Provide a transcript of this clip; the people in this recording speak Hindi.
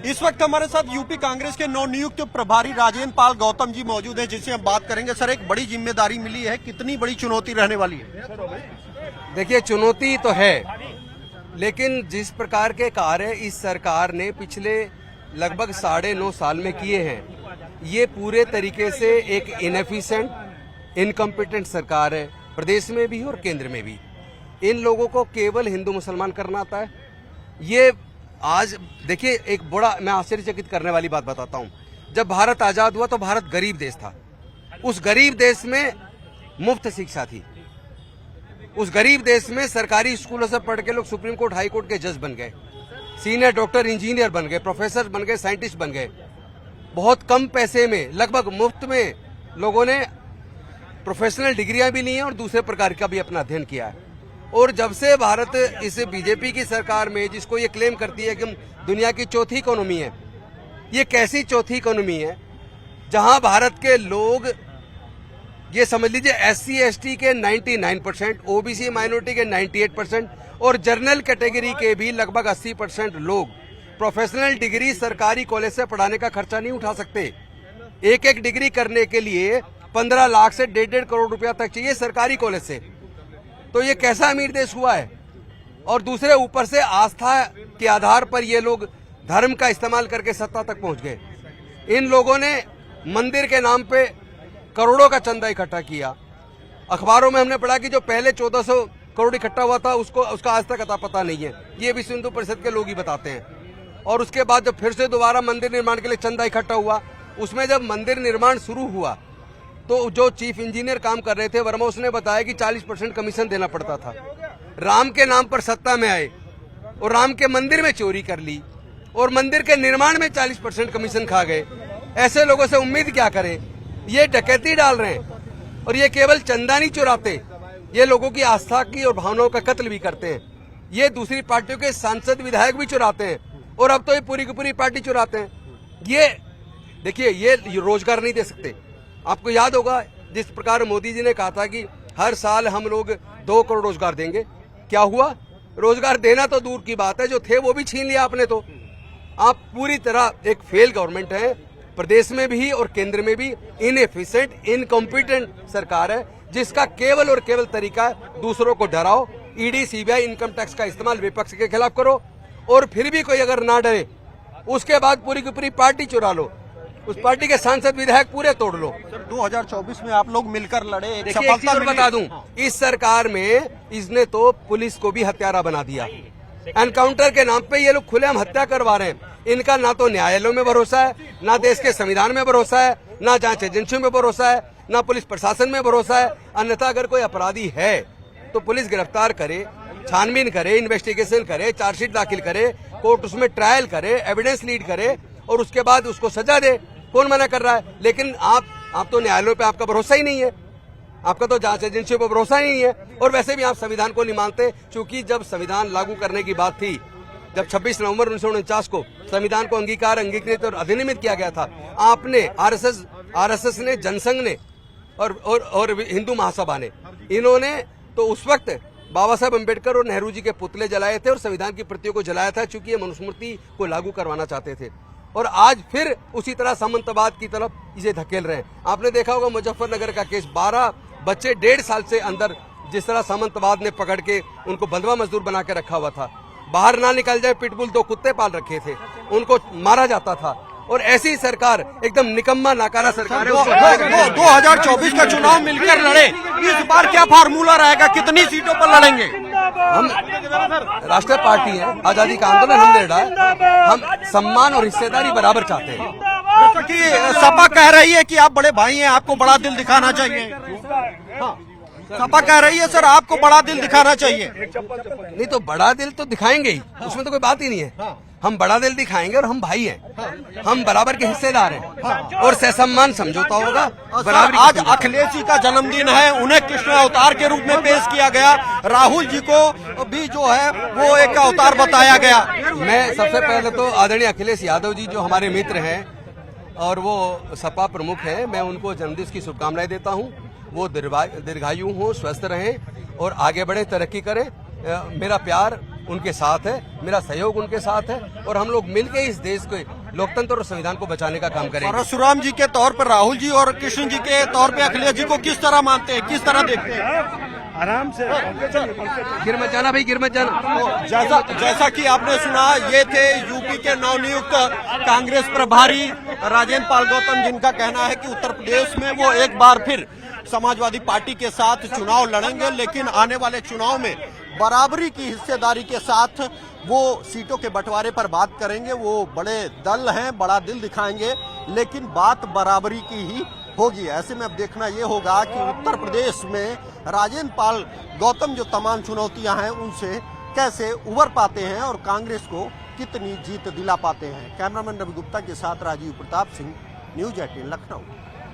इस वक्त हमारे साथ यूपी कांग्रेस के नवनियुक्त प्रभारी राजेंद्र पाल गौतम जी मौजूद हैं, जिनसे हम बात करेंगे। सर, एक बड़ी जिम्मेदारी मिली है, कितनी बड़ी चुनौती रहने वाली है? देखिए, चुनौती तो है, लेकिन जिस प्रकार के कार्य इस सरकार ने पिछले लगभग 9.5 साल में किए हैं, ये पूरे तरीके से एक इनएफिशिएंट, इनकम्पिटेंट सरकार है, प्रदेश में भी और केंद्र में भी। इन लोगों को केवल हिंदू मुसलमान करना आता है। ये आज देखिए, एक बड़ा मैं आश्चर्यचकित करने वाली बात बताता हूं। जब भारत आजाद हुआ तो भारत गरीब देश था। उस गरीब देश में मुफ्त शिक्षा थी। उस गरीब देश में सरकारी स्कूलों से पढ़ के लोग सुप्रीम कोर्ट, हाई कोर्ट के जज बन गए, सीनियर डॉक्टर, इंजीनियर बन गए, प्रोफेसर बन गए, साइंटिस्ट बन गए। बहुत कम पैसे में, लगभग मुफ्त में लोगों ने प्रोफेशनल डिग्रियां भी ली हैं और दूसरे प्रकार का भी अपना अध्ययन किया है। और जब से भारत इस बीजेपी की सरकार में, जिसको ये क्लेम करती है कि हम दुनिया की चौथी इकोनॉमी है, ये कैसी चौथी इकोनॉमी है जहां भारत के लोग, ये समझ लीजिए, SC ST के 99%, OBC माइनॉरिटी के 98% और जनरल कैटेगरी के भी लगभग 80% लोग प्रोफेशनल डिग्री सरकारी कॉलेज से पढ़ाने का खर्चा नहीं उठा सकते। एक एक डिग्री करने के लिए 15 लाख से 1.5 करोड़ रुपया तक चाहिए सरकारी कॉलेज से। तो ये कैसा अमीर देश हुआ है। और दूसरे ऊपर से आस्था के आधार पर ये लोग धर्म का इस्तेमाल करके सत्ता तक पहुंच गए। इन लोगों ने मंदिर के नाम पे करोड़ों का चंदा इकट्ठा किया। अखबारों में हमने पढ़ा कि जो पहले 1400 करोड़ इकट्ठा हुआ था, उसका आज तक अता पता नहीं है। ये विश्व हिंदू परिषद के लोग ही बताते हैं। और उसके बाद जब फिर से दोबारा मंदिर निर्माण के लिए चंदा इकट्ठा हुआ, उसमें जब मंदिर निर्माण शुरू हुआ तो जो चीफ इंजीनियर काम कर रहे थे वर्मा, उसने बताया कि 40% कमीशन देना पड़ता था। राम के नाम पर सत्ता में आए और राम के मंदिर में चोरी कर ली और मंदिर के निर्माण में 40% कमीशन खा गए। ऐसे लोगों से उम्मीद क्या करें। ये डकैती डाल रहे हैं और ये केवल चंदा नहीं चुराते, ये लोगों की आस्था की और भावनाओं का कत्ल भी करते हैं। ये दूसरी पार्टियों के सांसद विधायक भी चुराते हैं और अब तो ये पूरी की पूरी पार्टी चुराते हैं। ये देखिए, ये रोजगार नहीं दे सकते। आपको याद होगा जिस प्रकार मोदी जी ने कहा था कि हर साल हम लोग 2 करोड़ रोजगार देंगे। क्या हुआ? रोजगार देना तो दूर की बात है, जो थे वो भी छीन लिया आपने। तो आप पूरी तरह एक फेल गवर्नमेंट है, प्रदेश में भी और केंद्र में भी इनएफिशिएंट, इनकॉम्पिटेंट सरकार है, जिसका केवल और केवल तरीका है दूसरों को डराओ। ईडी, सीबीआई, इनकम टैक्स का इस्तेमाल विपक्ष के खिलाफ करो और फिर भी कोई अगर ना डरे, उसके बाद पूरी की पूरी पार्टी चुरा लो, उस पार्टी के सांसद विधायक पूरे तोड़ लो। सर, 2024 में आप लोग मिलकर लड़े, एक सफलता और बता दूं, इस सरकार में इसने तो पुलिस को भी हत्यारा बना दिया। एनकाउंटर के नाम पे ये लोग खुलेआम हत्या करवा रहे हैं। इनका ना तो न्यायालयों में भरोसा है, ना देश के संविधान में भरोसा है, ना जांच एजेंसियों में भरोसा है, ना पुलिस प्रशासन में भरोसा है। अन्यथा अगर कोई अपराधी है तो पुलिस गिरफ्तार करे, छानबीन करे, इन्वेस्टिगेशन करे, चार्जशीट दाखिल करे, कोर्ट उसमें ट्रायल करे, एविडेंस लीड करे और उसके बाद उसको सजा दे। कौन मना कर रहा है? लेकिन आप तो न्यायालयों पे आपका भरोसा ही नहीं है, आपका तो जांच एजेंसियों पर भरोसा ही नहीं है। और वैसे भी आप संविधान को नहीं मानते, क्योंकि जब संविधान लागू करने की बात थी, जब 26 नवंबर 1949 को संविधान को अंगीकृत और अधिनियमित किया गया था, आपने आरएसएस ने, जनसंघ ने और हिंदू महासभा ने, इन्होंने तो उस वक्त बाबा साहब अम्बेडकर और नेहरू जी के पुतले जलाए थे और संविधान की प्रतियों को जलाया था, चूंकि ये मनुस्मृति को लागू करवाना चाहते थे। और आज फिर उसी तरह सामंतवाद की तरफ इसे धकेल रहे हैं। आपने देखा होगा मुजफ्फरनगर का केस, 12 बच्चे 1.5 साल से अंदर जिस तरह सामंतवाद ने पकड़ के उनको बंधुआ मजदूर बना के रखा हुआ था। बाहर ना निकल जाए, पिटबुल 2 कुत्ते पाल रखे थे, उनको मारा जाता था। और ऐसी सरकार एकदम निकम्मा नाकारा सरकार है। 2024 का चुनाव मिलकर लड़े, इस बार क्या फार्मूला रहेगा, कितनी सीटों पर लड़ेंगे? हम राष्ट्रीय पार्टी है, आजादी का आंदोलन हमने लड़ा है, हम सम्मान और हिस्सेदारी बराबर चाहते हैं। जैसा कि सपा कह रही है कि आप बड़े भाई हैं, आपको बड़ा दिल दिखाना चाहिए। हाँ, सपा कह रही है सर आपको बड़ा दिल दिखाना चाहिए। नहीं तो बड़ा दिल तो दिखाएंगे ही, उसमें तो कोई बात ही नहीं है। हम बड़ा दिल दिखाएंगे और हम भाई हैं, हम बराबर के हिस्सेदार हैं और सहसम्मान समझौता होगा। बराबर आज अखिलेश जी का जन्मदिन है, उन्हें कृष्ण अवतार के रूप में पेश किया गया, राहुल जी को भी जो है वो एक अवतार बताया गया। मैं सबसे पहले तो आदरणीय अखिलेश यादव जी जो हमारे मित्र हैं और वो सपा प्रमुख हैं, मैं उनको जन्मदिन की शुभकामनाएं देता हूं। वो दीर्घायु हों, स्वस्थ रहें और आगे बढ़े, तरक्की करें। मेरा प्यार उनके साथ है, मेरा सहयोग उनके साथ है और हम लोग मिलकर इस देश के लोकतंत्र और संविधान को बचाने का काम करेंगे। परशुराम जी के तौर पर राहुल जी और कृष्ण जी के तौर पे अखिलेश जी को किस तरह मानते हैं, किस तरह देखते हैं? आराम से गिर मत जाना भाई, गिर मत जाना। जैसा कि आपने सुना, ये थे यूपी के नवनियुक्त कांग्रेस प्रभारी राजेंद्र पाल गौतम, जिनका कहना है कि उत्तर प्रदेश में वो एक बार फिर समाजवादी पार्टी के साथ चुनाव लड़ेंगे, लेकिन आने वाले चुनाव में बराबरी की हिस्सेदारी के साथ वो सीटों के बंटवारे पर बात करेंगे। वो बड़े दल हैं, बड़ा दिल दिखाएंगे, लेकिन बात बराबरी की ही होगी। ऐसे में अब देखना ये होगा कि उत्तर प्रदेश में राजेंद्र पाल गौतम जो तमाम चुनौतियां हैं उनसे कैसे उबर पाते हैं और कांग्रेस को कितनी जीत दिला पाते हैं। कैमरामैन रवि गुप्ता के साथ राजीव प्रताप सिंह, न्यूज़ 18 लखनऊ।